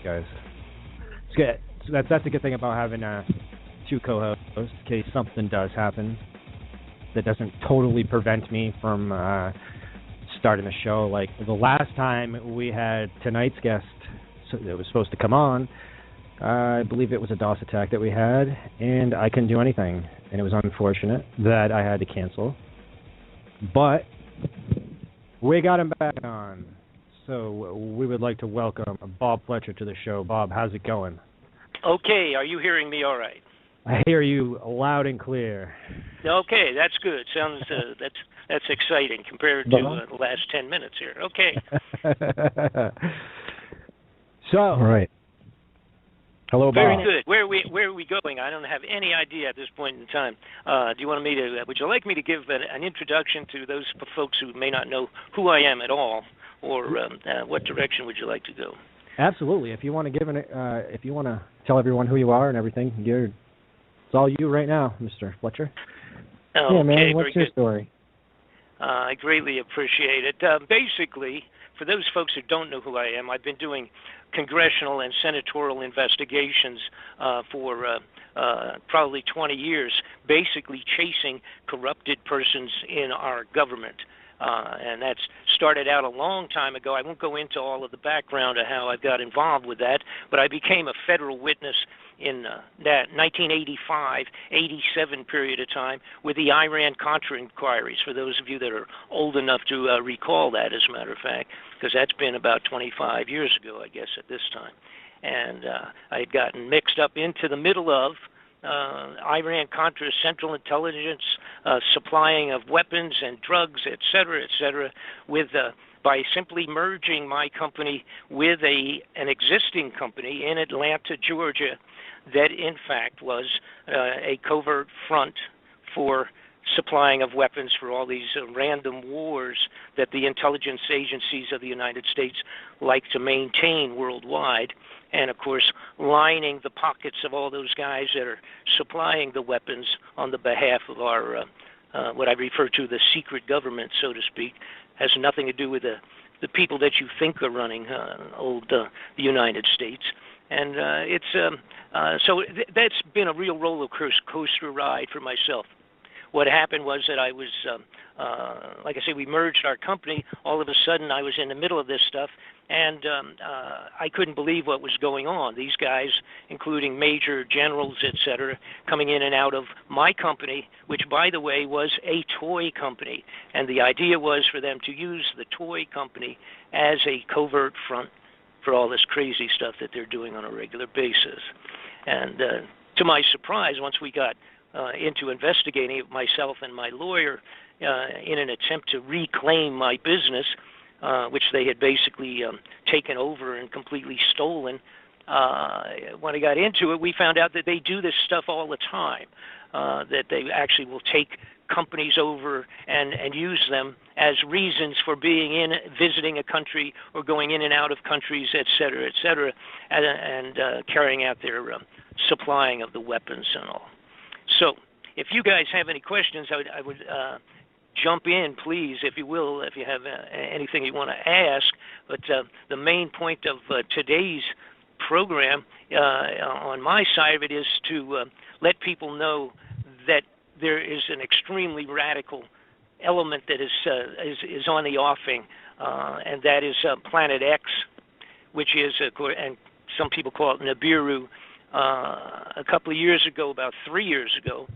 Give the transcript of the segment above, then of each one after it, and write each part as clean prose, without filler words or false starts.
guys. It's good. So that's a good thing about having two co-hosts in case something does happen that doesn't totally prevent me from starting the show. Like the last time we had tonight's guest that was supposed to come on, I believe it was a DOS attack that we had, and I couldn't do anything, and it was unfortunate that I had to cancel. But we got him back on, so we would like to welcome Bob Fletcher to the show. Bob, how's it going? Okay, are you hearing me all right? I hear you loud and clear. Okay, that's good. Sounds that's exciting compared to the last 10 minutes here. Okay. So, all right. Hello, Bob. Very good. Where are we going? I don't have any idea at this point in time. Do you want me to? Would you like me to give an introduction to those folks who may not know who I am at all, or what direction would you like to go? Absolutely. If you want to if you want to tell everyone who you are and everything, it's all you right now, Mr. Fletcher. Okay, yeah, man. What's your story? I greatly appreciate it. Basically, for those folks who don't know who I am, I've been doing congressional and senatorial investigations for probably 20 years, basically chasing corrupted persons in our government. And that's started out a long time ago. I won't go into all of the background of how I got involved with that, but I became a federal witness in that 1985-87 period of time with the Iran-Contra inquiries, for those of you that are old enough to recall that, as a matter of fact, because that's been about 25 years ago, I guess, at this time. And I had gotten mixed up into the middle of Iran-Contra Central Intelligence, supplying of weapons and drugs, et cetera, with by simply merging my company with an existing company in Atlanta, Georgia, that in fact was a covert front for supplying of weapons for all these random wars that the intelligence agencies of the United States like to maintain worldwide. And, of course, lining the pockets of all those guys that are supplying the weapons on the behalf of our, what I refer to the secret government, so to speak, has nothing to do with the people that you think are running the United States. And so that's been a real roller coaster ride for myself. What happened was that I was, like I say, we merged our company. All of a sudden, I was in the middle of this stuff, and I couldn't believe what was going on. These guys, including major generals, et cetera, coming in and out of my company, which, by the way, was a toy company. And the idea was for them to use the toy company as a covert front for all this crazy stuff that they're doing on a regular basis. And to my surprise, once we got into investigating it, myself and my lawyer, in an attempt to reclaim my business, which they had basically taken over and completely stolen. When I got into it, we found out that they do this stuff all the time, that they actually will take companies over and use them as reasons for visiting a country or going in and out of countries, et cetera, and carrying out their supplying of the weapons and all. So if you guys have any questions, I would jump in, please, if you will, if you have anything you want to ask. But the main point of today's program on my side of it is to let people know that there is an extremely radical element that is on the offing, and that is Planet X, which is, and some people call it Nibiru. A couple of years ago, about 3 years ago,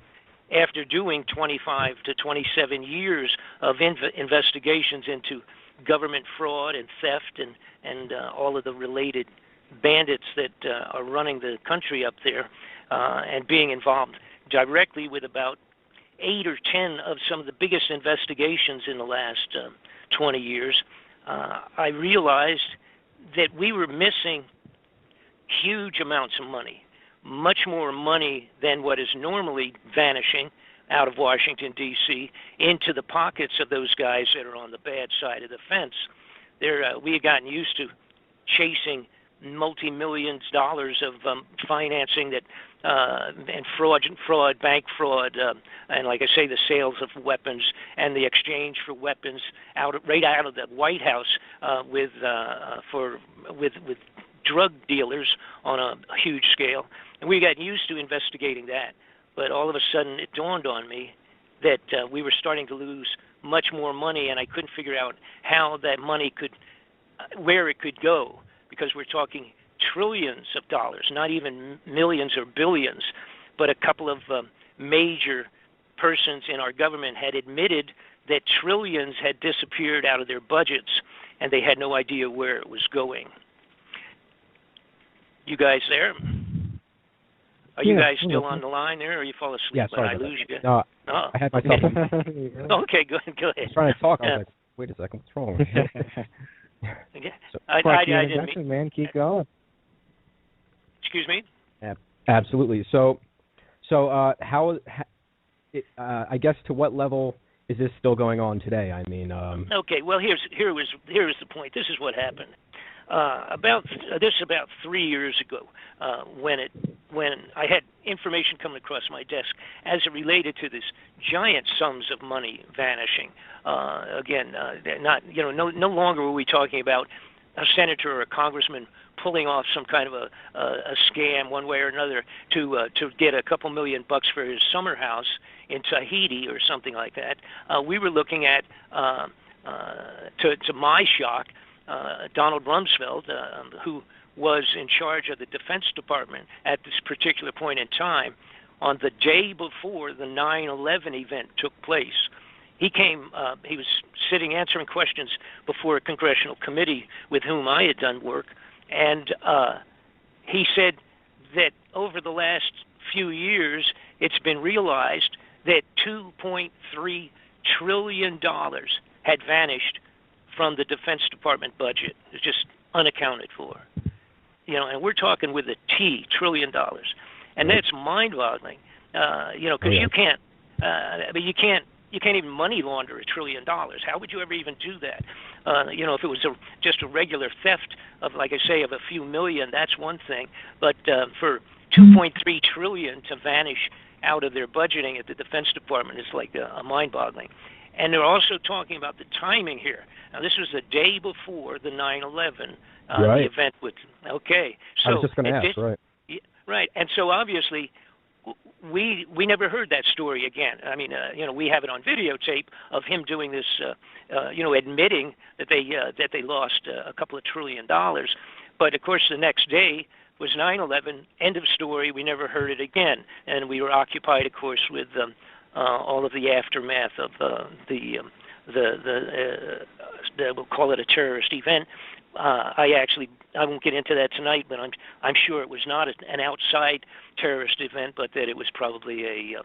after doing 25 to 27 years of investigations into government fraud and theft and all of the related bandits that are running the country up there, and being involved directly with about 8 or 10 of some of the biggest investigations in the last 20 years, I realized that we were missing huge amounts of money, much more money than what is normally vanishing out of Washington, D.C., into the pockets of those guys that are on the bad side of the fence. We had gotten used to chasing multi-millions dollars of financing that and fraud, bank fraud, and like I say, the sales of weapons and the exchange for weapons right out of the White House with drug dealers on a huge scale, and we got used to investigating that. But all of a sudden, it dawned on me that we were starting to lose much more money, and I couldn't figure out how that money could, where it could go, because we're talking trillions of dollars, not even millions or billions. But a couple of major persons in our government had admitted that trillions had disappeared out of their budgets, and they had no idea where it was going. You guys there? Are you guys still on the line there, or you fall asleep? Yeah, sorry. I lose you? No, Oh. I had myself. Okay, go ahead. I was trying to talk. I was like, wait a second, what's wrong? Yeah. So, I didn't mean... man, keep going. Excuse me? Absolutely. So how I guess to what level is this still going on today? I mean, Okay. Well, here's the point. This is what happened. About 3 years ago, when I had information coming across my desk as it related to this giant sums of money vanishing. No longer were we talking about a senator or a congressman pulling off some kind of a scam one way or another to get a couple $1 million for his summer house in Tahiti or something like that. We were looking at, to my shock, Donald Rumsfeld, who was in charge of the Defense Department at this particular point in time, on the day before the 9/11 event took place. He came, he was sitting answering questions before a congressional committee with whom I had done work, and he said that over the last few years, it's been realized that $2.3 trillion had vanished from the Defense Department budget. It's just unaccounted for. And we're talking with a T, $1 trillion. And that's mind-boggling, because you can't, you can't even money launder $1 trillion. How would you ever even do that? If it was just a regular theft of, like I say, of a few million, that's one thing. But for $2.3 trillion to vanish out of their budgeting at the Defense Department is like a mind-boggling. And they're also talking about the timing here. Now, this was the day before the 9/11 the event would. Okay, so I was just going to ask, right? Right, and so obviously we never heard that story again. I mean, we have it on videotape of him doing this, admitting that they lost a couple of $1 trillion. But of course, the next day was 9/11. End of story. We never heard it again, and we were occupied, of course, with all of the aftermath of we'll call it a terrorist event. I won't get into that tonight, but I'm sure it was not an outside terrorist event, but that it was probably a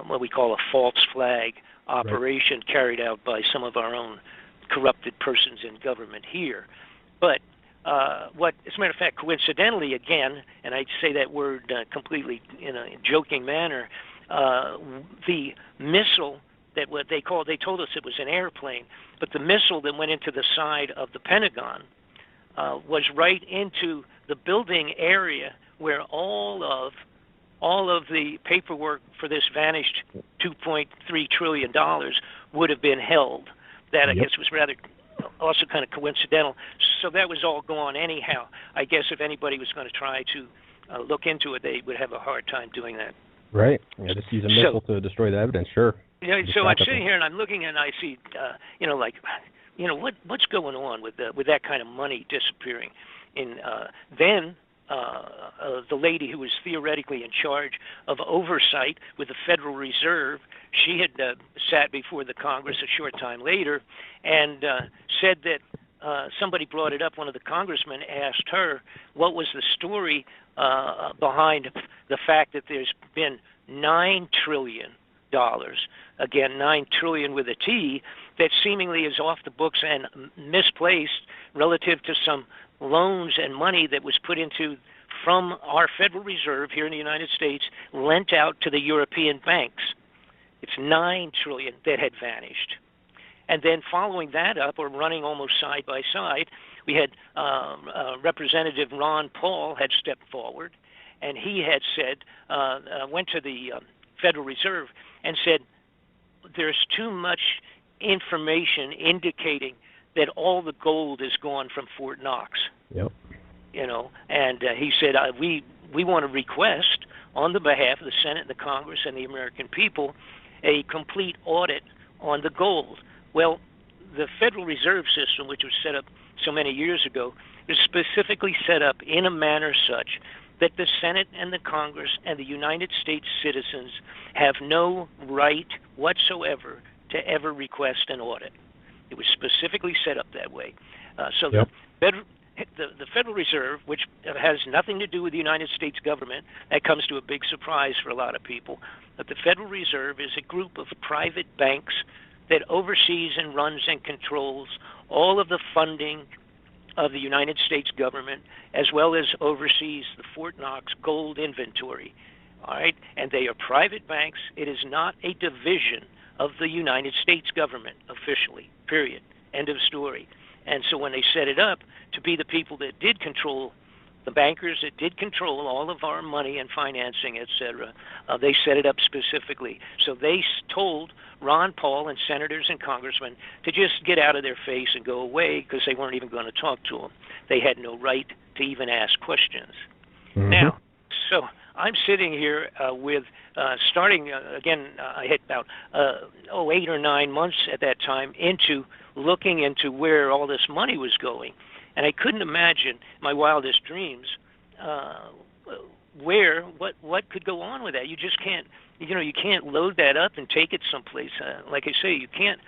what we call a false flag operation carried out by some of our own corrupted persons in government here. But as a matter of fact, coincidentally, again, and I say that word completely in a joking manner, the missile that they told us it was an airplane, but the missile that went into the side of the Pentagon was right into the building area where all of the paperwork for this vanished $2.3 trillion would have been held. That, I guess, was rather also kind of coincidental. So that was all gone anyhow. I guess if anybody was going to try to look into it, they would have a hard time doing that. Right. Yeah, just use a missile to destroy the evidence, sure. So I'm sitting here and I'm looking and I see, what's going on with that kind of money disappearing. Then the lady who was theoretically in charge of oversight with the Federal Reserve, she had sat before the Congress a short time later and said that somebody brought it up. One of the congressmen asked her what was the story behind the fact that there's been $9 trillion. Again, $9 trillion with a T, that seemingly is off the books and misplaced relative to some loans and money that was put into from our Federal Reserve here in the United States, lent out to the European banks. It's $9 trillion that had vanished. And then following that up, or running almost side by side, we had Representative Ron Paul had stepped forward, and he had said, went to the Federal Reserve and said, there's too much information indicating that all the gold is gone from Fort Knox. Yep. And he said, we want to request on the behalf of the Senate, the Congress, and the American people a complete audit on the gold. Well, the Federal Reserve System, which was set up so many years ago, is specifically set up in a manner such that the Senate and the Congress and the United States citizens have no right whatsoever to ever request an audit. It was specifically set up that way. So yep. The Federal Reserve, which has nothing to do with the United States government, that comes to a big surprise for a lot of people, but the Federal Reserve is a group of private banks that oversees and runs and controls all of the funding of the United States government, as well as oversees the Fort Knox gold inventory. All right? And they are private banks. It is not a division of the United States government officially, period. End of story. And so when they set it up to be the people that did control, the bankers that did control all of our money and financing, et cetera, they set it up specifically. So they told Ron Paul and senators and congressmen to just get out of their face and go away because they weren't even going to talk to them. They had no right to even ask questions. Mm-hmm. Now, so I'm sitting here with starting again. I had about 8 or 9 months at that time into looking into where all this money was going, and I couldn't imagine my wildest dreams what could go on with that. You just can't. You can't load that up and take it someplace. Like I say, you can't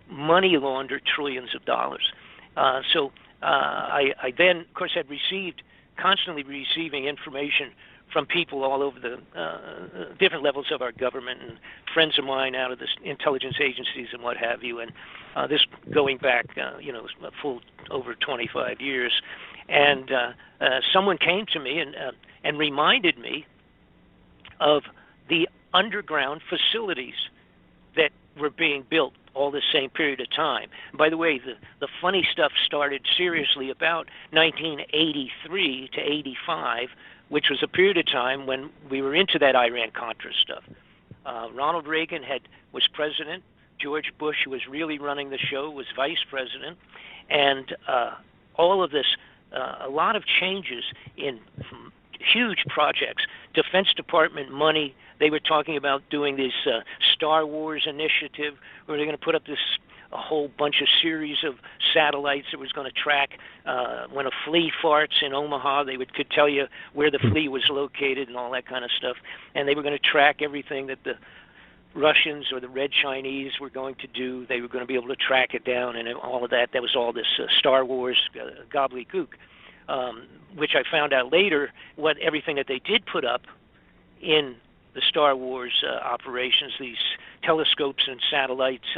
money launder trillions of dollars. So I then, of course, had constantly receiving information from people all over the different levels of our government and friends of mine out of the intelligence agencies and what have you. And this going back, a full over 25 years. And someone came to me and reminded me of the underground facilities that were being built all the same period of time. By the way, the funny stuff started seriously about 1983 to 85, which was a period of time when we were into that Iran-Contra stuff. Ronald Reagan was president. George Bush, who was really running the show, was vice president. And all of this, a lot of changes in huge projects, Defense Department money. They were talking about doing this Star Wars initiative where they're going to put up a whole bunch of series of satellites that was going to track when a flea farts in Omaha, could tell you where the flea was located and all that kind of stuff. And they were going to track everything that the Russians or the Red Chinese were going to do. They were going to be able to track it down and all of that. That was all this Star Wars gobbledygook, which I found out later what everything that they did put up in the Star Wars operations, these telescopes and satellites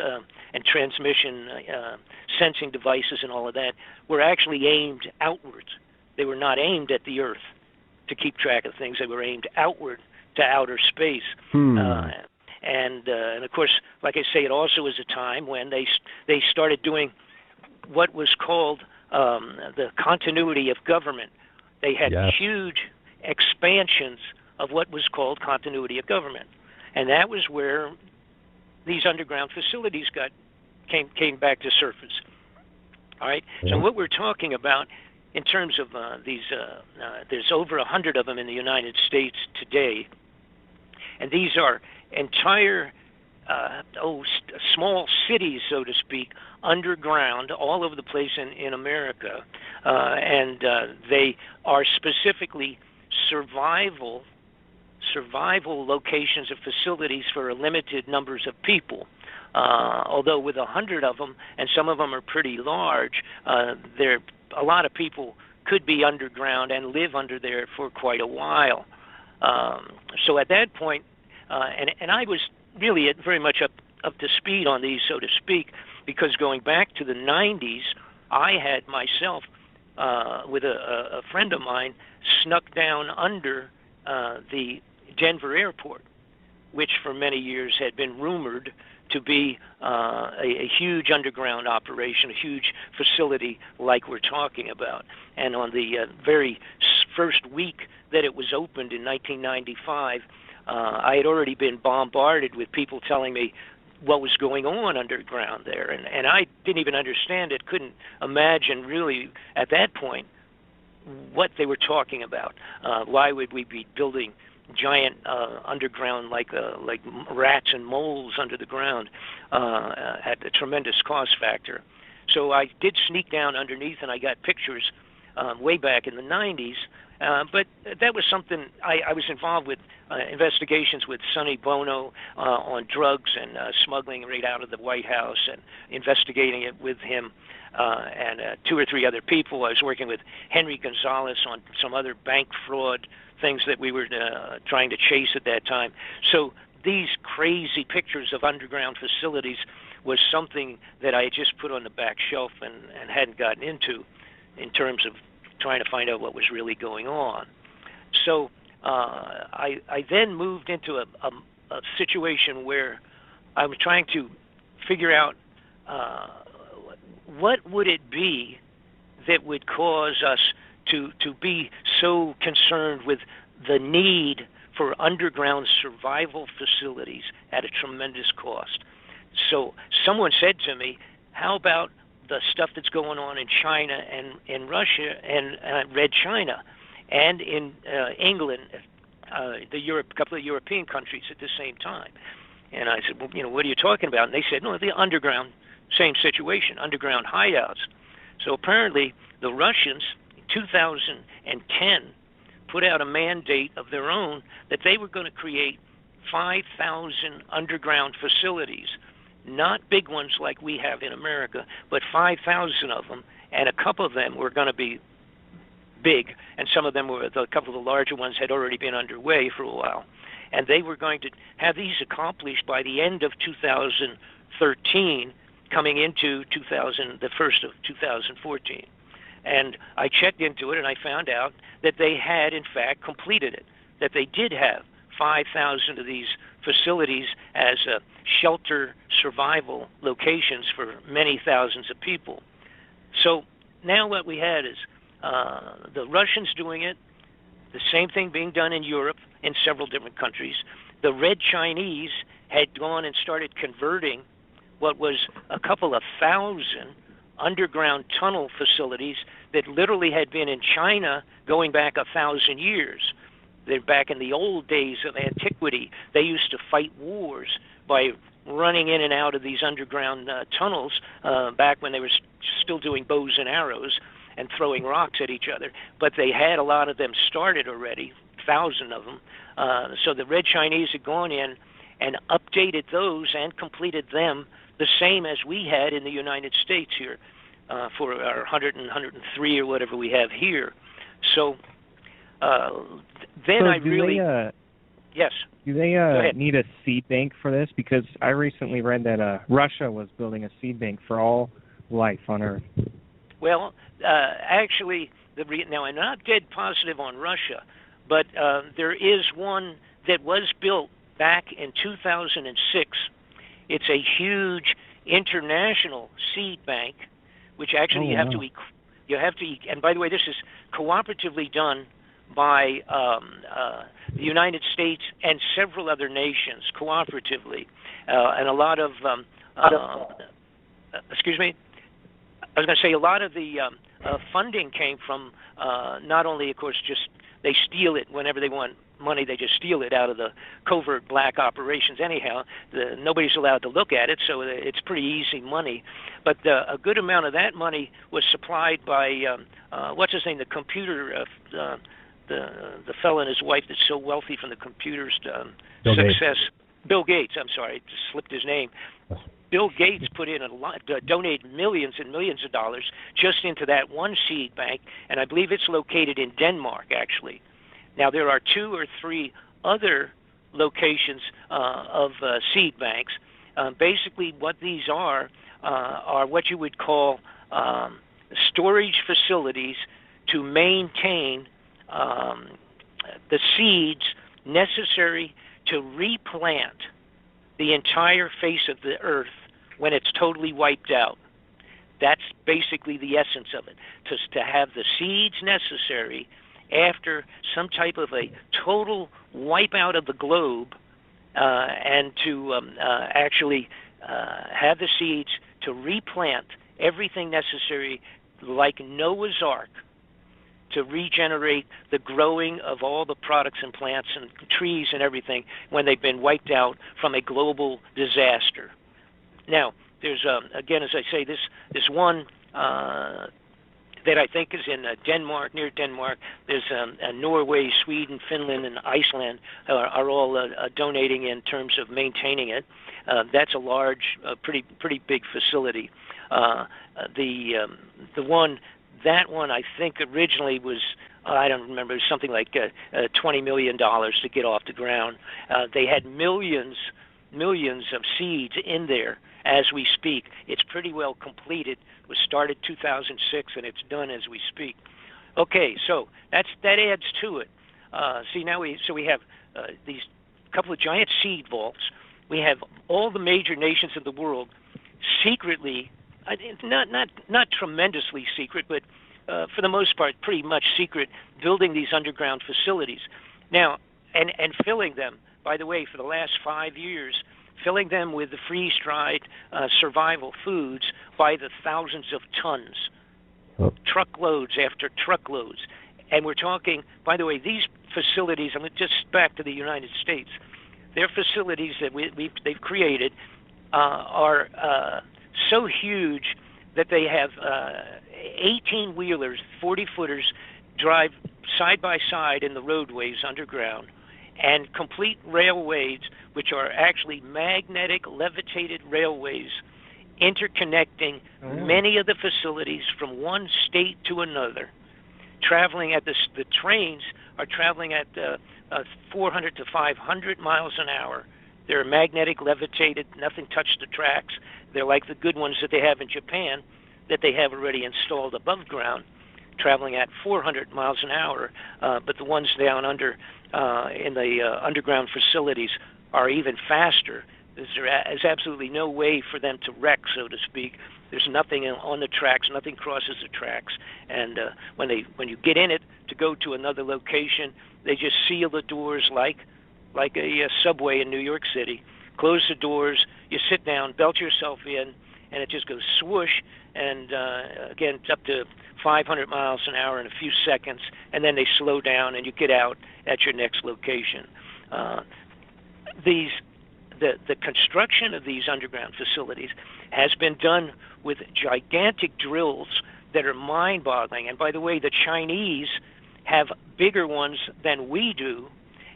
and transmission sensing devices and all of that, were actually aimed outwards. They were not aimed at the Earth to keep track of things. They were aimed outward to outer space. And of course, like I say, it also was a time when they started doing what was called the continuity of government. They had huge expansions of what was called continuity of government, and that was where these underground facilities came back to surface. All right. So what we're talking about in terms of these, there's over 100 of them in the United States today, and these are entire small cities, so to speak, underground all over the place in America, and they are specifically survival locations of facilities for limited numbers of people. Although with 100 of them, and some of them are pretty large, a lot of people could be underground and live under there for quite a while. So at that point, and I was really very much up to speed on these, so to speak, because going back to the 90s, I had myself, with a friend of mine, snuck down under the Denver airport, which for many years had been rumored to be a huge underground operation, a huge facility like we're talking about. And on the very first week that it was opened in 1995, I had already been bombarded with people telling me what was going on underground there. And I didn't even understand it, couldn't imagine really at that point what they were talking about. Why would we be building giant underground like rats and moles under the ground at a tremendous cost factor? So I did sneak down underneath, and I got pictures way back in the 90s. But that was something I was involved with, investigations with Sonny Bono on drugs and smuggling right out of the White House, and investigating it with him and 2 or 3 other people. I was working with Henry Gonzalez on some other bank fraud things that we were trying to chase at that time. So these crazy pictures of underground facilities was something that I just put on the back shelf and hadn't gotten into in terms of trying to find out what was really going on. So I then moved into a situation where I was trying to figure out what would it be that would cause us to be so concerned with the need for underground survival facilities at a tremendous cost. So someone said to me, how about the stuff that's going on in China and in Russia and Red China and in England, a couple of European countries at the same time? And I said, well, what are you talking about? And they said, no, the underground, same situation, underground hideouts. So apparently the Russians in 2010 put out a mandate of their own that they were going to create 5,000 underground facilities, not big ones like we have in America, but 5,000 of them, and a couple of them were going to be big, and some of them were, a couple of the larger ones had already been underway for a while. And they were going to have these accomplished by the end of 2013, coming into the first of 2014. And I checked into it, and I found out that they had, in fact, completed it, that they did have 5,000 of these facilities as shelter survival locations for many thousands of people. So now what we had is the Russians doing it, the same thing being done in Europe in several different countries. The Red Chinese had gone and started converting what was a couple of thousand underground tunnel facilities that literally had been in China going back 1,000 years. They're back in the old days of antiquity. They used to fight wars by running in and out of these underground tunnels back when they were still doing bows and arrows and throwing rocks at each other. But they had a lot of them started already, 1,000 of them. So the Red Chinese had gone in and updated those and completed them the same as we had in the United States here for our 100 and 103 or whatever we have here. So then so I really... yes. Do they need a seed bank for this? Because I recently read that Russia was building a seed bank for all life on Earth. Well, actually, now I'm not dead positive on Russia, but there is one that was built back in 2006. It's a huge international seed bank, which actually you have to, and by the way, this is cooperatively done by the United States and several other nations cooperatively, and a lot of excuse me, I was going to say a lot of the funding came from not only, of course, just they steal it whenever they want money, they just steal it out of the covert black operations anyhow. Nobody's allowed to look at it, so it's pretty easy money. But a good amount of that money was supplied by, what's his name, the computer, the fellow and his wife that's so wealthy from the computer's success. Bill Gates, I'm sorry, just slipped his name. Bill Gates put in donated millions and millions of dollars just into that one seed bank, and I believe it's located in Denmark, actually. Now, there are 2 or 3 other locations of seed banks. Basically, what these are what you would call storage facilities to maintain the seeds necessary to replant the entire face of the earth when it's totally wiped out. That's basically the essence of it, to have the seeds necessary after some type of a total wipeout of the globe, and to actually have the seeds to replant everything necessary, like Noah's Ark, to regenerate the growing of all the products and plants and trees and everything when they've been wiped out from a global disaster. Now, there's, again, as I say, this one that I think is in Denmark, near Denmark. There's Norway, Sweden, Finland, and Iceland are all donating in terms of maintaining it. That's a large, pretty big facility. That one I think originally was, I don't remember, it was something like $20 million to get off the ground. They had millions of seeds in there as we speak. It's pretty well completed. It was started 2006 and it's done as we speak. Okay, so that adds to it. See, now we have these couple of giant seed vaults. We have all the major nations of the world secretly, not tremendously secret, but for the most part pretty much secret, building these underground facilities. Now, and filling them, by the way, for the last 5 years, filling them with the freeze-dried survival foods by the thousands of tons, truckloads after truckloads. And we're talking, by the way, these facilities, I'm just back to the United States, their facilities that they've created are so huge that they have 18-wheelers, 40-footers drive side by side in the roadways underground, and complete railways, which are actually magnetic levitated railways interconnecting many of the facilities from one state to another, traveling at the trains are traveling at 400 to 500 miles an hour. They're magnetic levitated, nothing touched the tracks. They're like the good ones that they have in Japan that they have already installed above ground, traveling at 400 miles an hour, but the ones down under in the underground facilities are even faster. There's absolutely no way for them to wreck, so to speak. There's nothing on the tracks, nothing crosses the tracks, and when you get in it to go to another location, they just seal the doors like a subway in New York City. Close the doors, you sit down, belt yourself in, and it just goes swoosh, and again, it's up to 500 miles an hour in a few seconds, and then they slow down, and you get out at your next location. The construction of these underground facilities has been done with gigantic drills that are mind-boggling. And by the way, the Chinese have bigger ones than we do,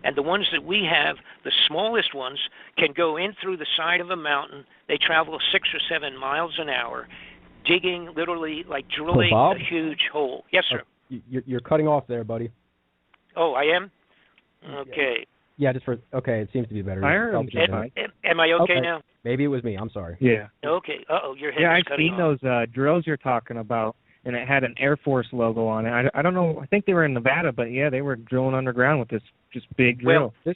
and the ones that we have, the smallest ones, can go in through the side of a mountain. They travel 6 or 7 miles an hour, digging, literally like drilling a huge hole. Yes, sir. You're cutting off there, buddy. Oh, I am? Okay. Yeah, okay, it seems to be better. Am I okay now? Maybe it was me. I'm sorry. Yeah. Okay. Uh-oh, your head is I've cutting seen off. those drills you're talking about, and it had an Air Force logo on it. I don't know. I think they were in Nevada, but yeah, they were drilling underground with this just big drill. This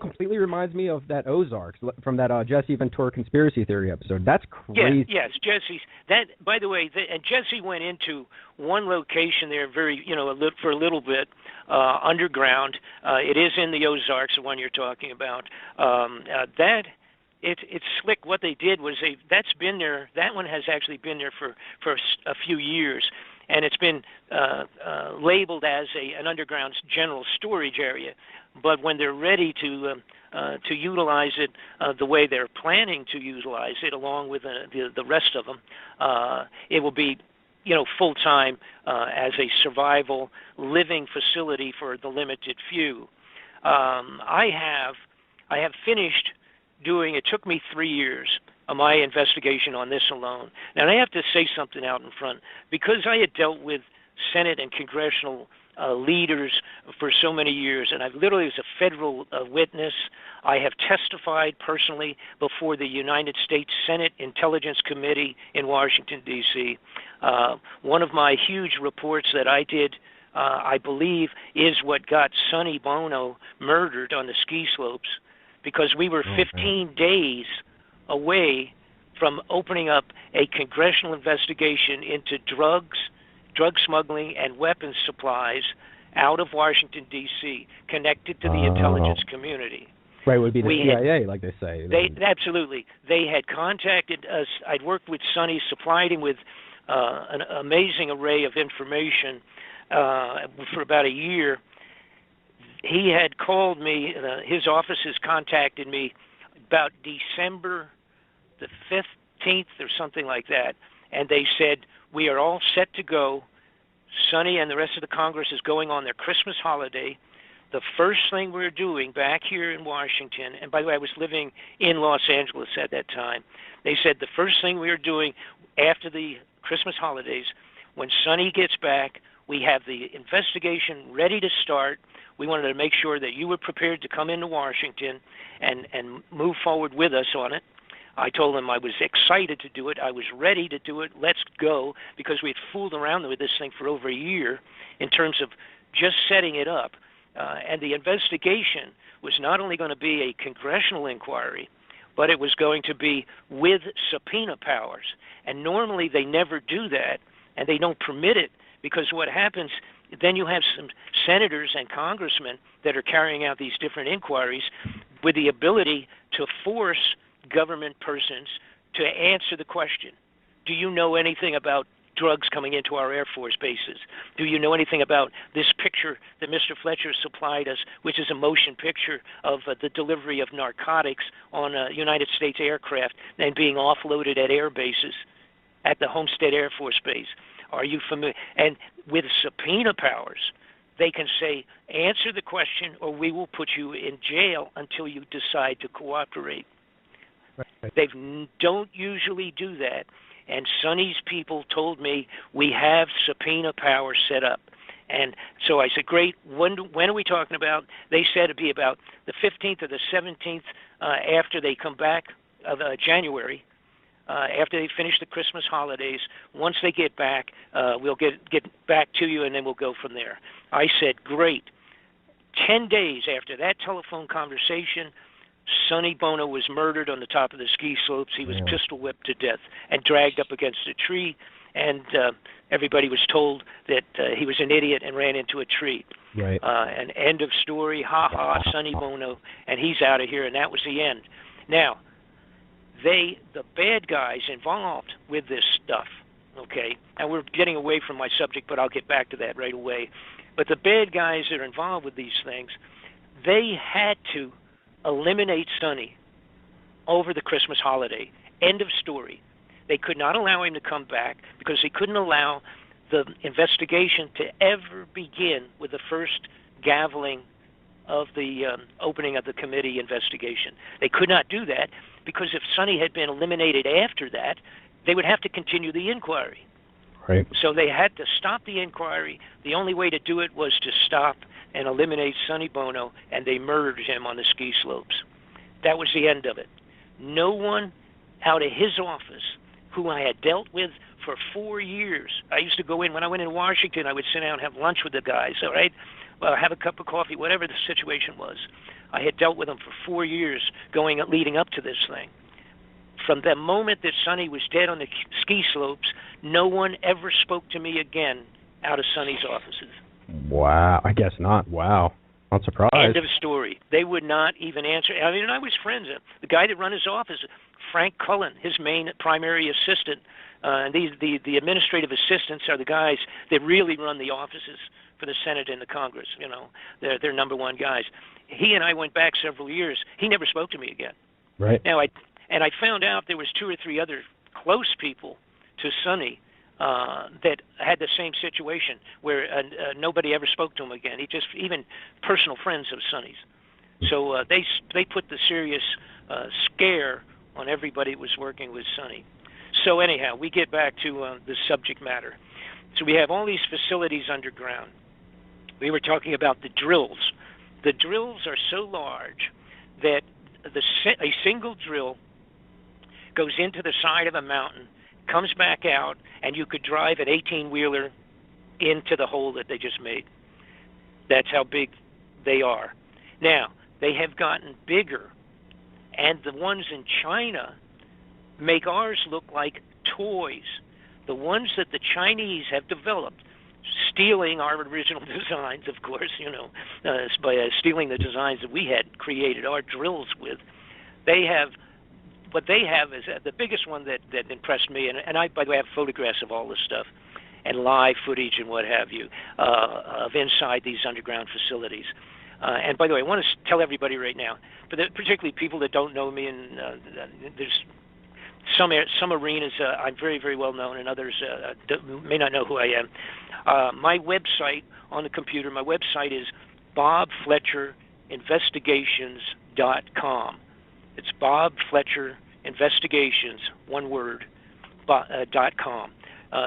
completely reminds me of that Ozarks from that Jesse Ventura conspiracy theory episode. That's crazy. Yes, Jesse's. That, by the way, and Jesse went into one location there, for a little bit underground. It is in the Ozarks, the one you're talking about. It's slick. What they did was that's been there. That one has actually been there for a few years, and it's been labeled as an underground general storage area. But when they're ready to utilize it the way they're planning to utilize it, along with the rest of them, it will be full time as a survival living facility for the limited few. I have finished doing. It took me 3 years of my investigation on this alone. Now, I have to say something out in front. Because I had dealt with Senate and congressional leaders for so many years, and I've literally was a federal witness. I have testified personally before the United States Senate Intelligence Committee in Washington, D.C. One of my huge reports that I did, I believe, is what got Sonny Bono murdered on the ski slopes, because we were 15 days away from opening up a congressional investigation into drug smuggling and weapons supplies out of Washington, D.C., connected to the intelligence community. Right, it would be the CIA, like they say. Absolutely. They had contacted us. I'd worked with Sonny, supplied him with an amazing array of information for about a year. He had called me, his offices contacted me about December the 15th or something like that, and they said, we are all set to go. Sonny and the rest of the Congress is going on their Christmas holiday. The first thing we're doing back here in Washington, and by the way, I was living in Los Angeles at that time, they said the first thing we are doing after the Christmas holidays, when Sonny gets back, we have the investigation ready to start. We wanted to make sure that you were prepared to come into Washington and move forward with us on it. I told them I was excited to do it. I was ready to do it. Let's go, because we had fooled around with this thing for over a year in terms of just setting it up. And the investigation was not only going to be a congressional inquiry, but it was going to be with subpoena powers. And normally they never do that, and they don't permit it, because what happens, then you have some senators and congressmen that are carrying out these different inquiries with the ability to force government persons to answer the question, do you know anything about drugs coming into our Air Force bases? Do you know anything about this picture that Mr. Fletcher supplied us, which is a motion picture of the delivery of narcotics on a United States aircraft and being offloaded at air bases at the Homestead Air Force Base? Are you familiar? And with subpoena powers, they can say, answer the question or we will put you in jail until you decide to cooperate. Right. They don't usually do that. And Sonny's people told me, we have subpoena power set up. And so I said, great, when are we talking about? They said it'd be about the 15th or the 17th after they come back of January, after they finish the Christmas holidays. Once they get back, we'll get back to you, and then we'll go from there. I said, great. 10 days after that telephone conversation, Sonny Bono was murdered on the top of the ski slopes. He was pistol whipped to death and dragged up against a tree, and everybody was told that he was an idiot and ran into a tree. Right. And end of story, ha, Sonny Bono, and he's out of here, and that was the end. Now, the bad guys involved with this stuff, okay, and we're getting away from my subject, but I'll get back to that right away, but the bad guys that are involved with these things, they had to eliminate Sonny over the Christmas holiday. End of story. They could not allow him to come back because they couldn't allow the investigation to ever begin with the first gaveling of the opening of the committee investigation. They could not do that because if Sonny had been eliminated after that, they would have to continue the inquiry. Right. So they had to stop the inquiry. The only way to do it was to stop and eliminate Sonny Bono, and they murdered him on the ski slopes. That was the end of it. No one out of his office, who I had dealt with for 4 years. I used to go in, when I went in Washington, I would sit down and have lunch with the guys, all right? Well, have a cup of coffee, whatever the situation was. I had dealt with them for 4 years leading up to this thing. From the moment that Sonny was dead on the ski slopes, no one ever spoke to me again out of Sonny's offices. Wow. I guess not. Wow. Not surprised. End of story. They would not even answer. I mean, I was friends. The guy that run his office, Frank Cullen, his main primary assistant, and the administrative assistants are the guys that really run the offices for the Senate and the Congress. You know, they're number one guys. He and I went back several years. He never spoke to me again. Right. Now, I found out there was 2 or 3 other close people to Sonny that had the same situation where nobody ever spoke to him again. He just, even personal friends of Sonny's. So they put the serious scare on everybody that was working with Sonny. So anyhow, we get back to the subject matter. So we have all these facilities underground. We were talking about the drills. The drills are so large that a single drill goes into the side of a mountain, comes back out, and you could drive an 18-wheeler into the hole that they just made. That's how big they are. Now, they have gotten bigger, and the ones in China make ours look like toys. The ones that the Chinese have developed, stealing our original designs, of course, you know, by stealing the designs that we had created our drills with, they have what they have is the biggest one that impressed me, and I, by the way, have photographs of all this stuff and live footage and what have you of inside these underground facilities. And by the way, I want to tell everybody right now, particularly people that don't know me, and there's some arenas I'm very, very well known, and others may not know who I am. My website on the computer, my website is bobfletcherinvestigations.com. It's Bob Fletcher Investigations, one word, .com.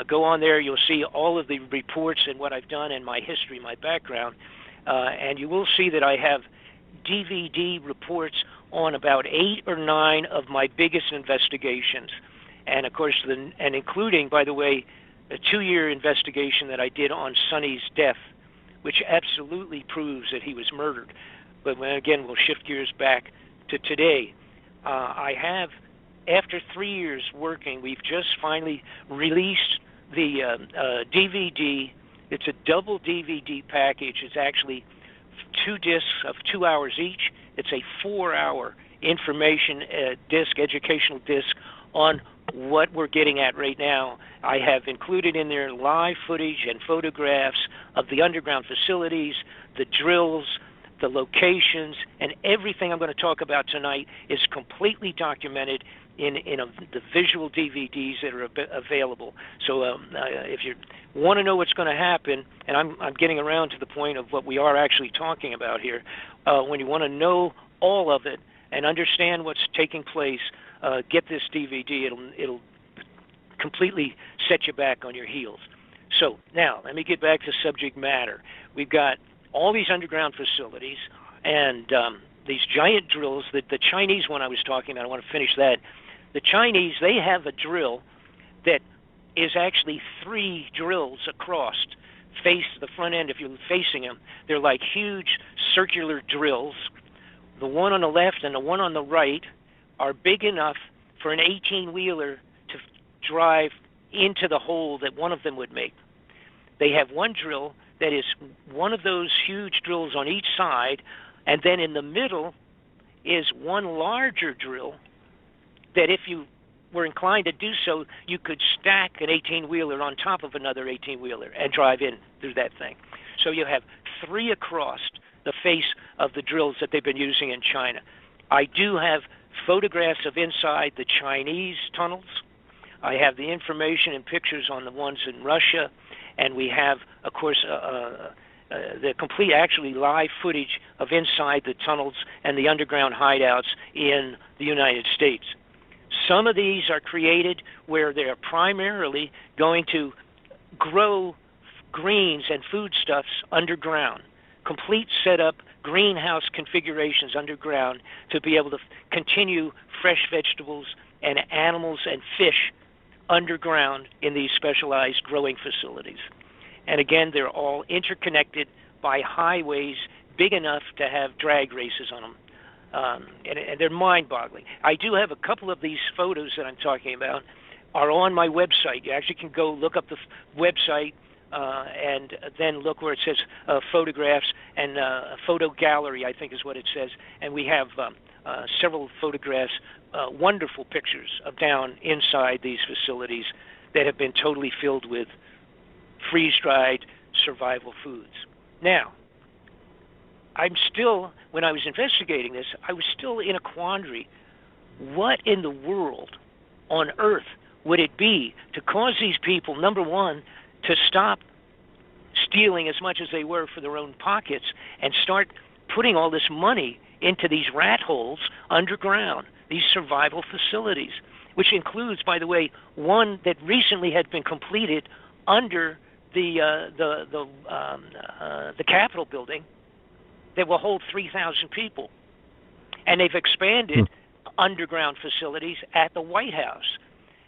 Go on there, you'll see all of the reports and what I've done and my history, my background, and you will see that I have DVD reports on about 8 or 9 of my biggest investigations, and of course, and including, by the way, a 2-year investigation that I did on Sonny's death, which absolutely proves that he was murdered. But again, we'll shift gears back to today. I have, after 3 years working, we've just finally released the DVD. It's a double DVD package. It's actually 2 discs of 2 hours each. It's a 4-hour information disc, educational disc on what we're getting at right now. I have included in there live footage and photographs of the underground facilities, the drills, the locations, and everything I'm going to talk about tonight is completely documented in the visual DVDs that are available. So if you want to know what's going to happen, and I'm getting around to the point of what we are actually talking about here, when you want to know all of it and understand what's taking place, get this DVD. It'll completely set you back on your heels. So now let me get back to subject matter. We've got all these underground facilities and these giant drills. The Chinese one I was talking about, I want to finish that. The Chinese, they have a drill that is actually 3 drills across, face the front end. If you're facing them, they're like huge circular drills. The one on the left and the one on the right are big enough for an 18-wheeler to drive into the hole that one of them would make. They have one drill that is one of those huge drills on each side, and then in the middle is one larger drill that if you were inclined to do so, you could stack an 18-wheeler on top of another 18-wheeler and drive in through that thing. So you have 3 across the face of the drills that they've been using in China. I do have photographs of inside the Chinese tunnels. I have the information and pictures on the ones in Russia, and we have, of course, the complete, actually live footage of inside the tunnels and the underground hideouts in the United States. Some of these are created where they are primarily going to grow greens and foodstuffs underground, complete setup, greenhouse configurations underground to be able to continue fresh vegetables and animals and fish underground in these specialized growing facilities. And again, they're all interconnected by highways big enough to have drag races on them. And they're mind-boggling. I do have a couple of these photos that I'm talking about are on my website. You actually can go look up the website and then look where it says photographs and photo gallery, I think is what it says. And we have several photographs, wonderful pictures of down inside these facilities that have been totally filled with freeze-dried survival foods. Now, when I was investigating this, I was still in a quandary. What in the world on earth would it be to cause these people, number one, to stop stealing as much as they were for their own pockets and start putting all this money into these rat holes underground, these survival facilities, which includes, by the way, one that recently had been completed under the Capitol building that will hold 3,000 people. And they've expanded underground facilities at the White House.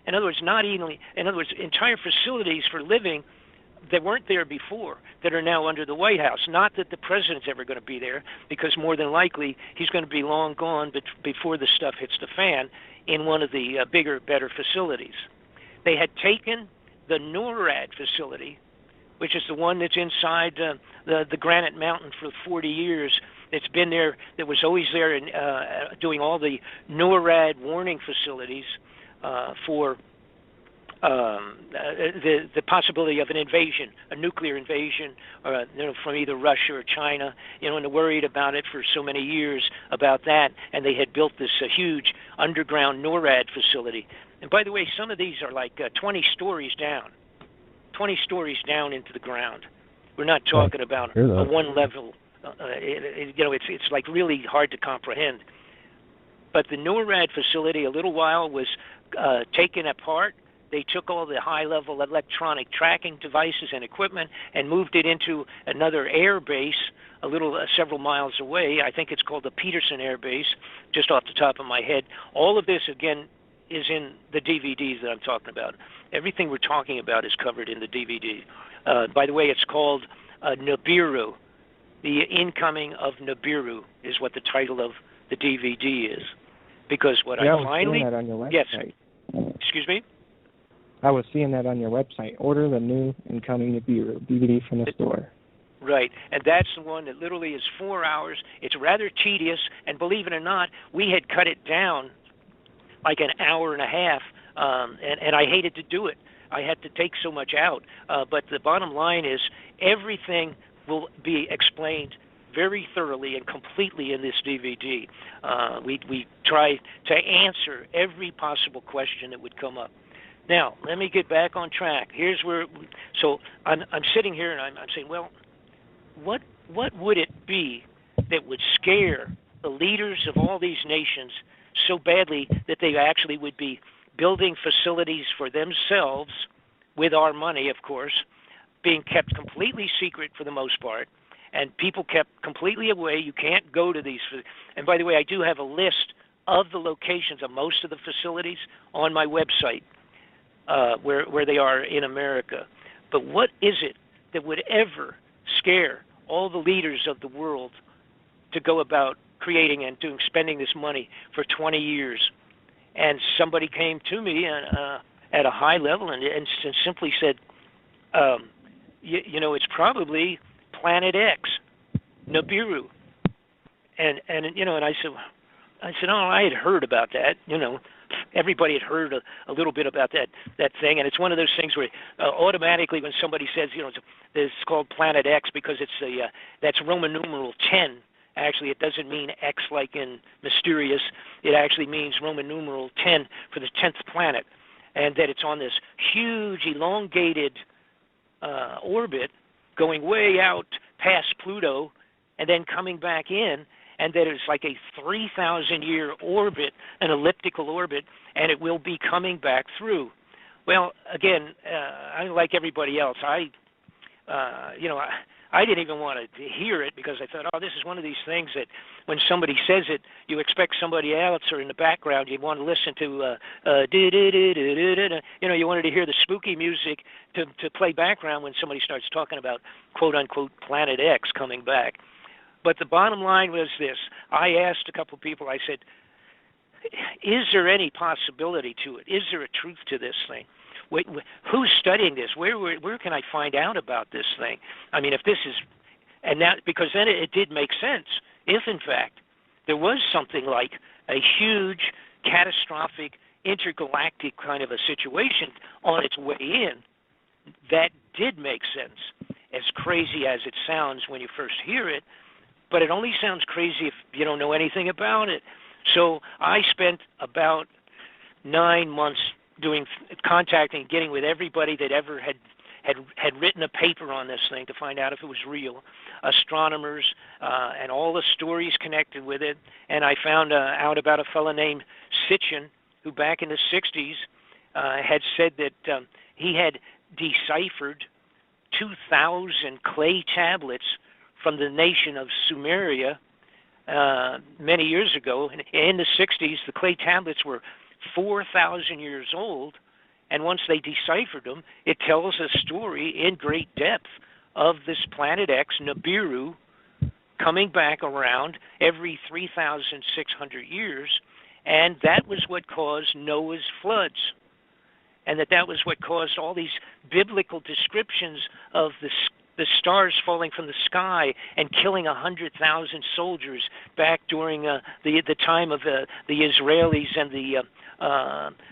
In other words, entire facilities for living that weren't there before that are now under the White House. Not that the president's ever going to be there, because more than likely he's going to be long gone before the stuff hits the fan in one of the bigger, better facilities. They had taken the NORAD facility, which is the one that's inside the Granite Mountain for 40 years, that's been there, that was always there and doing all the NORAD warning facilities for the possibility of an invasion, a nuclear invasion, from either Russia or China, and they're worried about it for so many years about that, and they had built this huge underground NORAD facility. And by the way, some of these are like 20 stories down into the ground. We're not talking about a one level. It's like really hard to comprehend. But the NORAD facility, a little while, was taken apart. They took all the high-level electronic tracking devices and equipment and moved it into another air base several miles away. I think it's called the Peterson Air Base, just off the top of my head. All of this, again, is in the DVDs that I'm talking about. Everything we're talking about is covered in the DVD. By the way, it's called Nibiru. The Incoming of Nibiru is what the title of the DVD is. Because what I finally... that on your website. Yes. Excuse me? I was seeing that on your website. Order the new Incoming Nibiru DVD from the store. Right, and that's the one that literally is 4 hours. It's rather tedious, and believe it or not, we had cut it down like an hour and a half, and I hated to do it. I had to take so much out. But the bottom line is everything will be explained very thoroughly and completely in this DVD. We try to answer every possible question that would come up. Now, let me get back on track. Here's where, so I'm sitting here and I'm saying, well, what would it be that would scare the leaders of all these nations so badly that they actually would be building facilities for themselves with our money, of course, being kept completely secret for the most part, and people kept completely away. You can't go to these. And by the way, I do have a list of the locations of most of the facilities on my website. Where they are in America. But what is it that would ever scare all the leaders of the world to go about creating and spending this money for 20 years? And somebody came to me at a high level and simply said, it's probably Planet X, Nibiru. And I said, I had heard about that, Everybody had heard a little bit about that thing, and it's one of those things where automatically when somebody says, it's called Planet X because that's Roman numeral 10. Actually, it doesn't mean X like in mysterious. It actually means Roman numeral 10 for the 10th planet, and that it's on this huge, elongated orbit going way out past Pluto and then coming back in, and that it's like a 3,000-year orbit, an elliptical orbit, and it will be coming back through. Well, again, I like everybody else. I didn't even want to hear it because I thought, this is one of these things that when somebody says it, you expect somebody else, or in the background, you'd want to listen to, you wanted to hear the spooky music to play background when somebody starts talking about, quote-unquote, Planet X coming back. But the bottom line was this. I asked a couple of people, I said, is there any possibility to it? Is there a truth to this thing? Who's studying this? Where can I find out about this thing? I mean, if this is, and that, because then it did make sense. If, in fact, there was something like a huge, catastrophic, intergalactic kind of a situation on its way in, that did make sense. As crazy as it sounds when you first hear it, but it only sounds crazy if you don't know anything about it. So I spent about 9 months contacting, getting with everybody that ever had written a paper on this thing to find out if it was real, astronomers, and all the stories connected with it. And I found out about a fellow named Sitchin, who back in the 60s had said that he had deciphered 2,000 clay tablets from the nation of Sumeria many years ago. In the 60s, the clay tablets were 4,000 years old, and once they deciphered them, it tells a story in great depth of this Planet X, Nibiru, coming back around every 3,600 years, and that was what caused Noah's floods, and that was what caused all these biblical descriptions of the stars falling from the sky and killing 100,000 soldiers back during the time of the Israelis and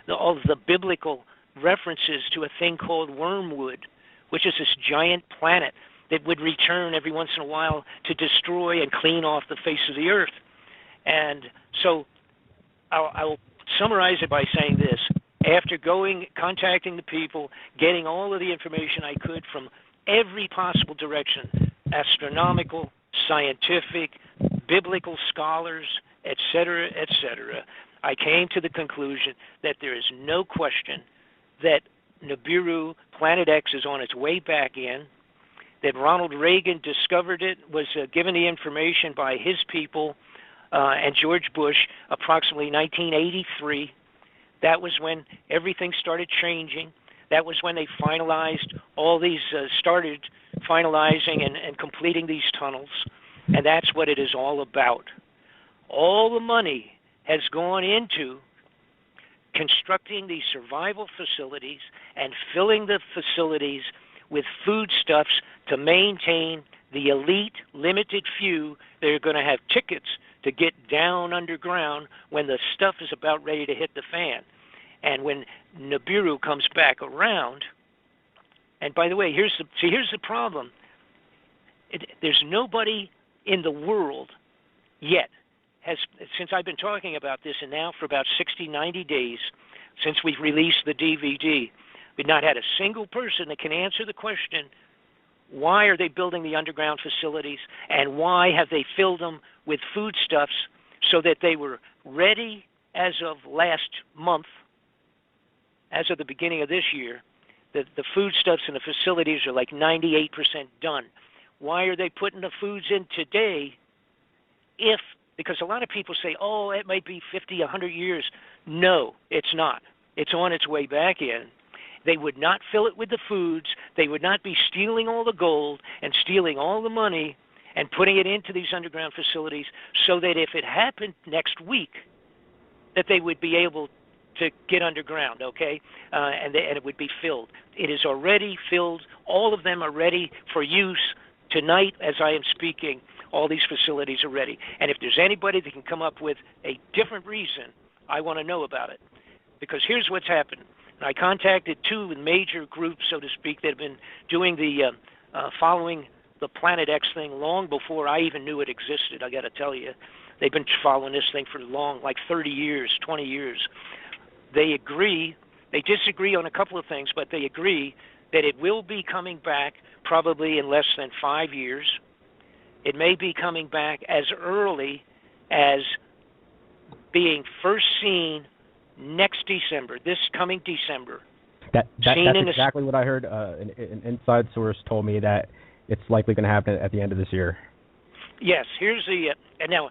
all of the biblical references to a thing called wormwood, which is this giant planet that would return every once in a while to destroy and clean off the face of the earth. And so I'll summarize it by saying this. After contacting the people, getting all of the information I could from every possible direction, astronomical, scientific, biblical scholars, etc., I came to the conclusion that there is no question that Nibiru, Planet X, is on its way back in, that Ronald Reagan discovered it, was given the information by his people, and George Bush, approximately 1983. That was when everything started changing. That was when they finalized all these, started finalizing and completing these tunnels. And that's what it is all about. All the money has gone into constructing these survival facilities and filling the facilities with foodstuffs to maintain the elite, limited few that are going to have tickets to get down underground when the stuff is about ready to hit the fan. And when Nibiru comes back around, and by the way, here's the problem. There's nobody in the world yet since I've been talking about this, and now for about 60, 90 days since we've released the DVD, we've not had a single person that can answer the question, why are they building the underground facilities, and why have they filled them with foodstuffs so that they were ready as of last month, as of the beginning of this year. The foodstuffs in the facilities are like 98% done. Why are they putting the foods in today because a lot of people say, oh, it might be 50, 100 years. No, it's not. It's on its way back in. They would not fill it with the foods. They would not be stealing all the gold and stealing all the money and putting it into these underground facilities so that if it happened next week, that they would be able to get underground, okay? And it would be filled. It is already filled. All of them are ready for use. Tonight, as I am speaking, all these facilities are ready. And if there's anybody that can come up with a different reason, I want to know about it. Because here's what's happened. I contacted two major groups, so to speak, that have been doing the following the Planet X thing long before I even knew it existed, I got to tell you. They've been following this thing for long, like 30 years, 20 years. They agree. They disagree on a couple of things, but they agree that it will be coming back probably in less than 5 years. It may be coming back as early as being first seen next December, this coming December. That's exactly what I heard. An inside source told me that it's likely going to happen at the end of this year. Yes, here's the and now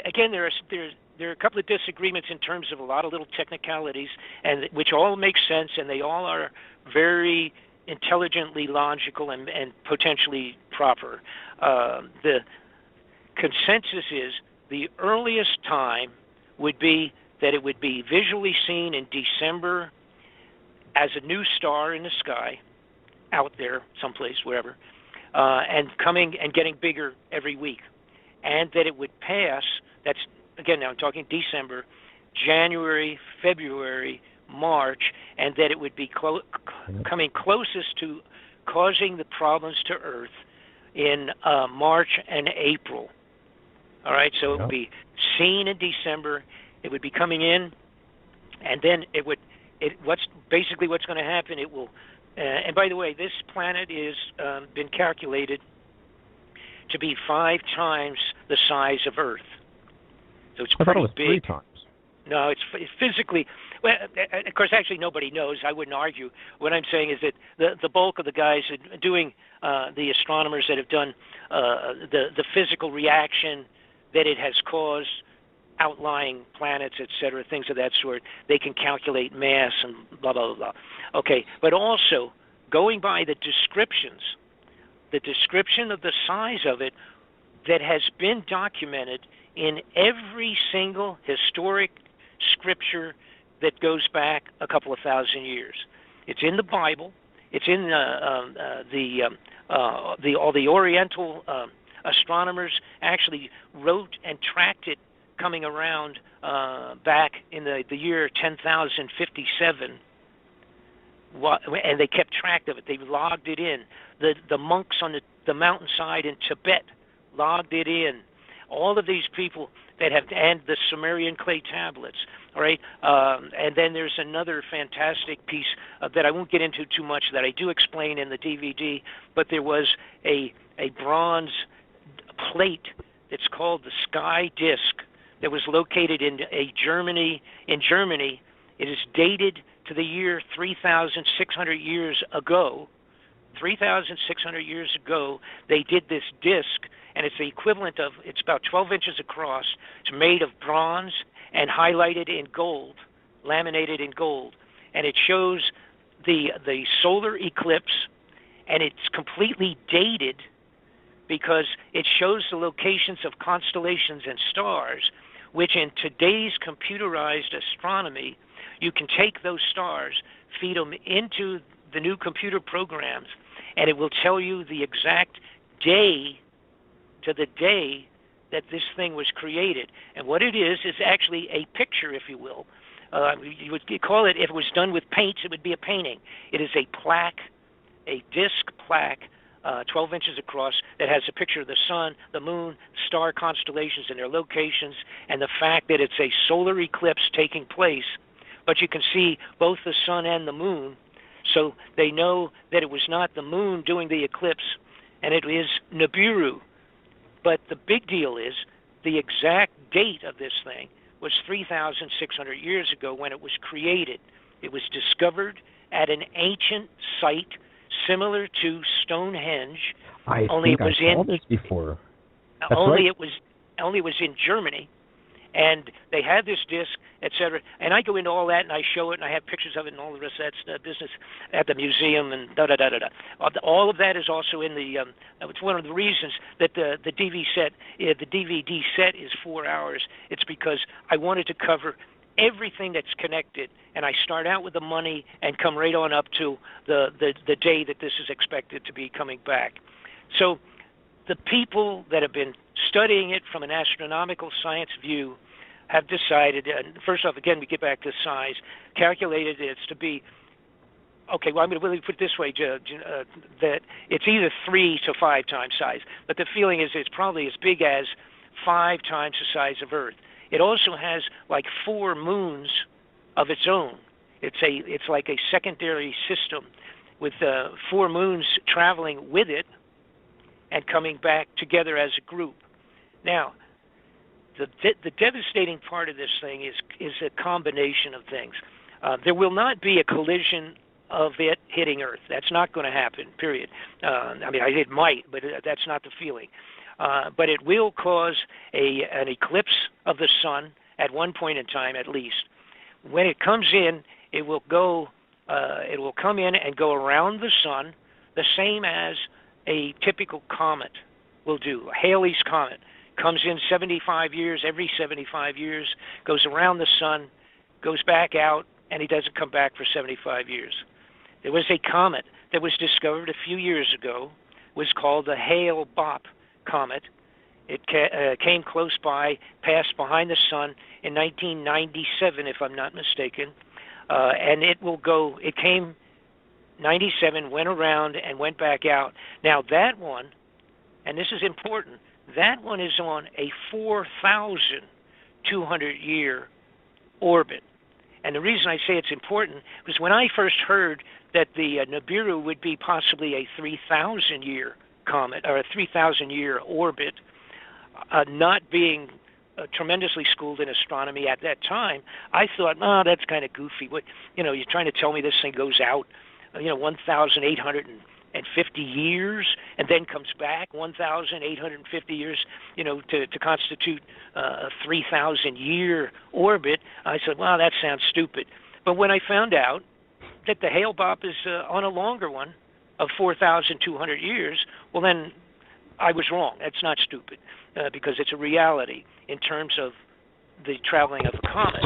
again there are a couple of disagreements in terms of a lot of little technicalities, and which all make sense, and they all are very intelligently logical and potentially proper. The consensus is the earliest time would be that it would be visually seen in December as a new star in the sky, out there someplace, wherever, and coming and getting bigger every week, and that it would pass. That's again now I'm talking December, January, February, March, and that it would be coming closest to causing the problems to Earth in March and April. All right, so it would be seen in December. It would be coming in, and then what's going to happen? It will. And by the way, this planet is been calculated to be 5 times the size of Earth. So it's pretty big. 3 times. No, it's physically. Well, of course, actually, nobody knows. I wouldn't argue. What I'm saying is that the bulk of the guys doing the astronomers that have done the physical reaction that it has caused, outlying planets, etc., things of that sort, they can calculate mass and blah, blah, blah. Okay, but also going by the description of the size of it that has been documented in every single historic scripture that goes back a couple of thousand years. It's in the Bible. It's in the all the Oriental astronomers actually wrote and tracked it coming around back in the year 10,057, and they kept track of it. They logged it in. The monks on the mountainside in Tibet logged it in. All of these people that have, and the Sumerian clay tablets, all right? And then there's another fantastic piece that I won't get into too much that I do explain in the DVD, but there was a bronze plate that's called the Sky Disk that was located in Germany. In Germany, it is dated to the year 3,600 years ago. 3,600 years ago, they did this disc, and it's the equivalent of, it's about 12 inches across. It's made of bronze and highlighted in gold, laminated in gold. And it shows the solar eclipse, and it's completely dated because it shows the locations of constellations and stars, which in today's computerized astronomy, you can take those stars, feed them into the new computer programs, and it will tell you the exact day to the day that this thing was created. And what it is actually a picture, if you will. You would call it, if it was done with paints, it would be a painting. It is a plaque, a disc plaque, 12 inches across, that has a picture of the sun, the moon, star constellations and their locations, and the fact that it's a solar eclipse taking place. But you can see both the sun and the moon, so they know that it was not the moon doing the eclipse, and it is Nibiru. But the big deal is the exact date of this thing was 3,600 years ago when it was created. It was discovered at an ancient site similar to Stonehenge. I only think it was I saw this before. That's only right. it was in Germany, and they had this disc, etc. And I go into all that, and I show it, and I have pictures of it, and all the rest of that business at the museum, and da da da da da. All of that is also in the. It's one of the reasons that the DVD set is 4 hours. It's because I wanted to cover everything that's connected, and I start out with the money and come right on up to the day that this is expected to be coming back. So the people that have been studying it from an astronomical science view have decided, first off, again, we get back to size, calculated it to be, okay, well, I'm going to really put it this way, that it's either 3 to 5 times size, but the feeling is it's probably as big as 5 times the size of Earth. It also has like 4 moons of its own. It's like a secondary system with 4 moons traveling with it and coming back together as a group. Now, the devastating part of this thing is a combination of things. There will not be a collision of it hitting Earth. That's not going to happen, period. I mean, it might, but that's not the feeling. But it will cause an eclipse of the sun at one point in time, at least. When it comes in, it will come in and go around the sun, the same as a typical comet will do. Halley's Comet comes in every 75 years, goes around the sun, goes back out, and he doesn't come back for 75 years. There was a comet that was discovered a few years ago, was called the Hale-Bopp Comet. It came close by, passed behind the sun in 1997, if I'm not mistaken, and it came 97, went around, and went back out. Now that one, and this is important, that one is on a 4,200-year orbit. And the reason I say it's important was when I first heard that the Nibiru would be possibly a 3,000-year comet, or a 3,000-year orbit, not being tremendously schooled in astronomy at that time, I thought, that's kind of goofy. You're trying to tell me this thing goes out, 1,850 years and then comes back 1,850 years, to constitute a 3,000-year orbit. I said, that sounds stupid. But when I found out that the Hale-Bopp is on a longer one of 4,200 years, well, then I was wrong. That's not stupid because it's a reality in terms of the traveling of a comet.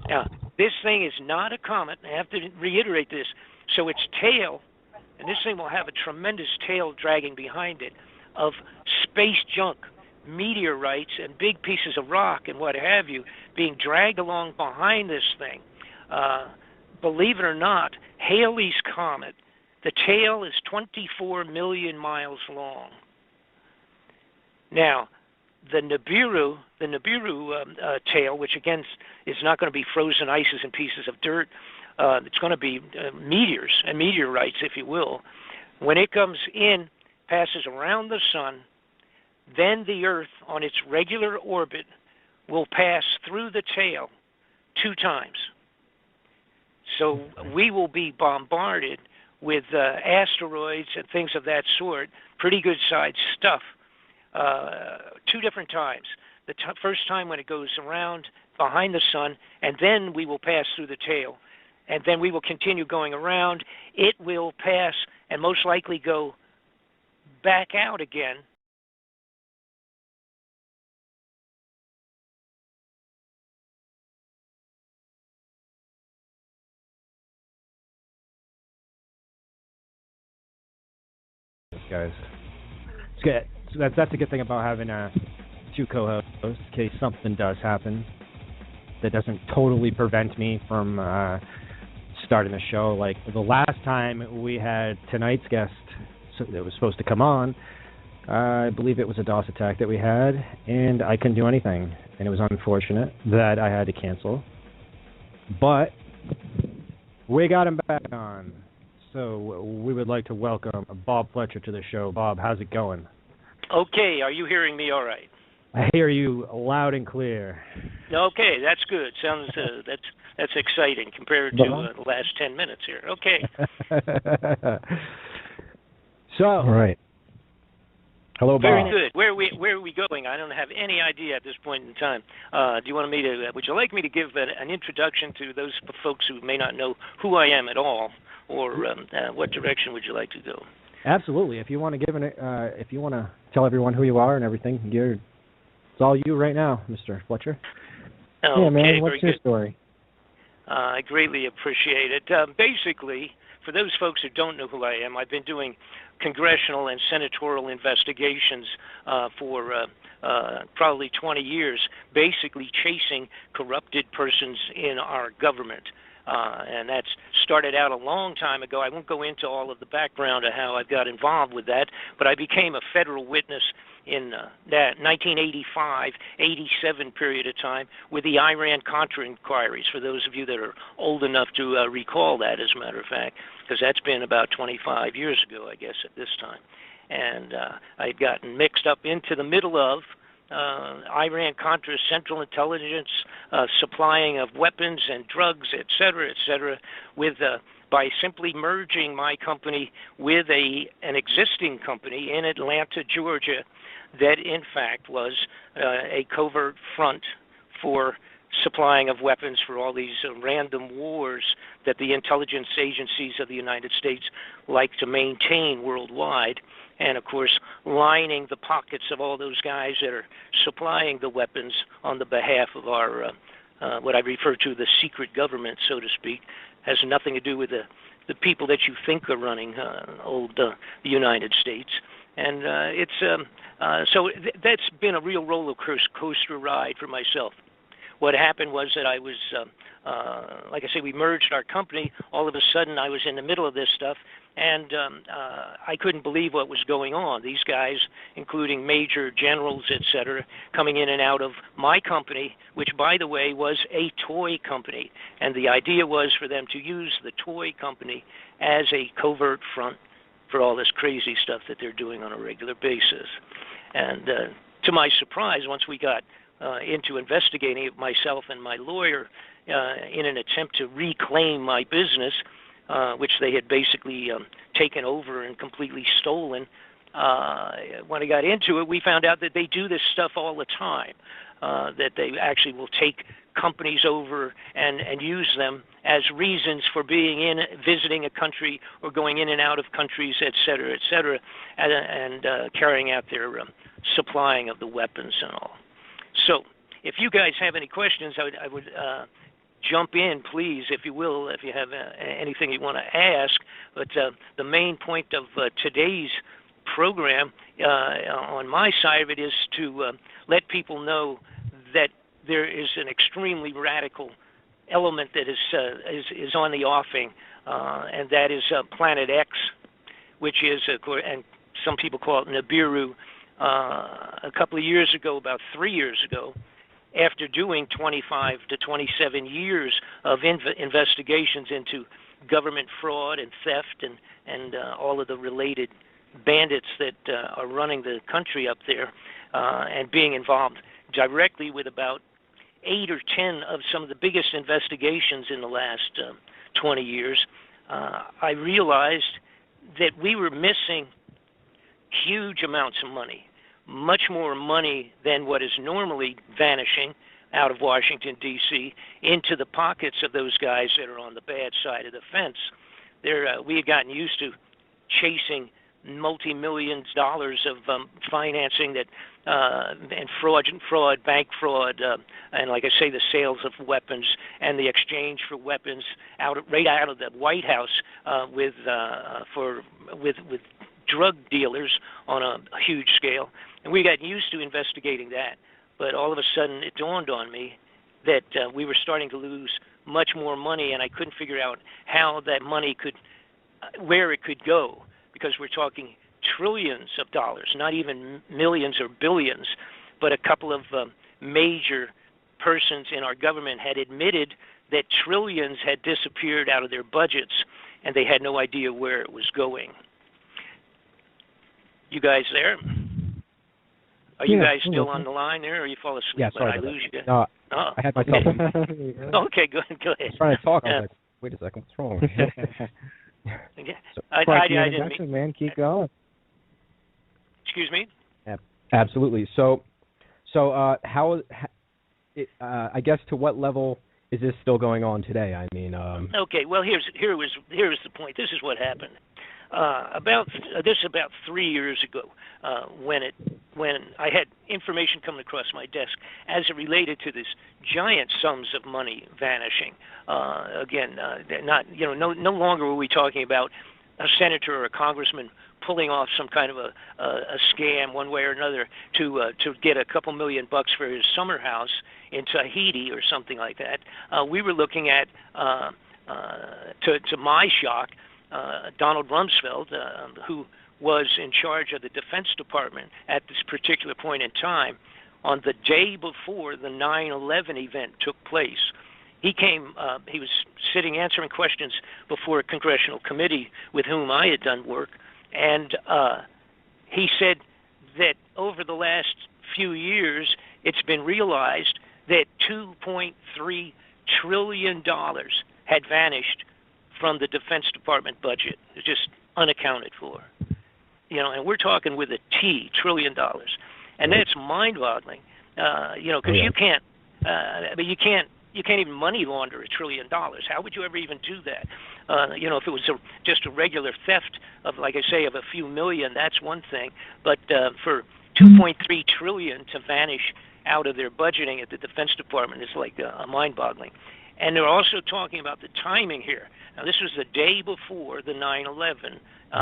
Now, this thing is not a comet. I have to reiterate this. So its tail, and this thing will have a tremendous tail dragging behind it of space junk, meteorites and big pieces of rock and what have you being dragged along behind this thing. Believe it or not, Halley's Comet, the tail is 24 million miles long. Now, the Nibiru tail, which again is not going to be frozen ices and pieces of dirt, it's going to be meteors and meteorites, if you will. When it comes in, passes around the sun, then the Earth on its regular orbit will pass through the tail 2 times. So we will be bombarded with asteroids and things of that sort, pretty good-sized stuff, 2 different times. The first time when it goes around behind the sun, and then we will pass through the tail. And then we will continue going around. It will pass and most likely go back out again. Guys, it's good. So that's a good thing about having 2 co-hosts in case something does happen that doesn't totally prevent me from starting the show. Like the last time we had tonight's guest that was supposed to come on, I believe it was a DOS attack that we had, and I couldn't do anything, and it was unfortunate that I had to cancel. But we got him back on. So we would like to welcome Bob Fletcher to the show. Bob, how's it going? Okay, are you hearing me all right? I hear you loud and clear. Okay, that's good. Sounds that's exciting compared to the last 10 minutes here. Okay. So, all right. Hello, Bob. Very good. Where are we going? I don't have any idea at this point in time. Do you want me to? Would you like me to give an introduction to those folks who may not know who I am at all, or what direction would you like to go? Absolutely. If you want to if you want to tell everyone who you are and everything, it's all you right now, Mr. Fletcher. Okay, yeah, man. What's your story? I greatly appreciate it. Basically, for those folks who don't know who I am, I've been doing congressional and senatorial investigations for probably 20 years, basically chasing corrupted persons in our government. And that's started out a long time ago. I won't go into all of the background of how I got involved with that, but I became a federal witness in that 1985-87 period of time with the Iran-Contra inquiries, for those of you that are old enough to recall that, as a matter of fact, because that's been about 25 years ago, I guess, at this time. And I'd gotten mixed up into the middle of Iran-Contra Central Intelligence, supplying of weapons and drugs, et cetera, with by simply merging my company with an existing company in Atlanta, Georgia, that in fact was a covert front for supplying of weapons for all these random wars that the intelligence agencies of the United States like to maintain worldwide. And, of course, lining the pockets of all those guys that are supplying the weapons on the behalf of our, what I refer to the secret government, so to speak, has nothing to do with the people that you think are running the United States. And that's been a real roller coaster ride for myself. What happened was that I was, like I say, we merged our company. All of a sudden, I was in the middle of this stuff, and I couldn't believe what was going on. These guys, including major generals, et cetera, coming in and out of my company, which, by the way, was a toy company. And the idea was for them to use the toy company as a covert front for all this crazy stuff that they're doing on a regular basis. And to my surprise, once we got into investigating it, myself and my lawyer, in an attempt to reclaim my business, which they had basically taken over and completely stolen. When I got into it, we found out that they do this stuff all the time, that they actually will take companies over and use them as reasons for visiting a country or going in and out of countries, et cetera, and carrying out their supplying of the weapons and all. So if you guys have any questions, I would jump in, please, if you will, if you have anything you want to ask. But the main point of today's program on my side of it is to let people know that there is an extremely radical element that is on the offing, and that is Planet X, which is, and some people call it Nibiru. A couple of years ago, about 3 years ago, after doing 25 to 27 years of investigations into government fraud and theft and all of the related bandits that are running the country up there, and being involved directly with about 8 or 10 of some of the biggest investigations in the last 20 years, I realized that we were missing huge amounts of money, much more money than what is normally vanishing out of Washington, D.C., into the pockets of those guys that are on the bad side of the fence. We had gotten used to chasing multi-millions dollars of financing that and fraud, bank fraud, and like I say, the sales of weapons and the exchange for weapons right out of the White House with drug dealers on a huge scale. And we got used to investigating that, but all of a sudden it dawned on me that we were starting to lose much more money, and I couldn't figure out how that money where it could go, because we're talking trillions of dollars, not even millions or billions, but a couple of major persons in our government had admitted that trillions had disappeared out of their budgets, and they had no idea where it was going. You guys there? Are you guys still on the line there, or you fall asleep? Yeah, sorry. I lose you. No, oh. I had myself. Okay, go ahead. I was trying to talk. I was like, wait a second, what's wrong? I didn't mean, man. Keep going. Excuse me? Absolutely. So how I guess to what level is this still going on today? I mean, Okay. Well, here's the point. This is what happened. About 3 years ago, when I had information coming across my desk as it related to this giant sums of money vanishing. Again, no longer were we talking about a senator or a congressman pulling off some kind of a scam one way or another to get a couple $1 million for his summer house in Tahiti or something like that. We were looking at, to my shock, Donald Rumsfeld, who was in charge of the Defense Department at this particular point in time, on the day before the 9/11 event took place. He was sitting answering questions before a congressional committee with whom I had done work, and he said that over the last few years, it's been realized that $2.3 trillion had vanished from the Defense Department budget. It's just unaccounted for. And we're talking with a T, $trillion, and that's mind-boggling. Because you can't even money launder $1 trillion. How would you ever even do that? If it was just a regular theft of, like I say, of a few million, that's one thing. But for $2.3 trillion to vanish out of their budgeting at the Defense Department is like mind-boggling. And they're also talking about the timing here. Now, this was the day before the 9/11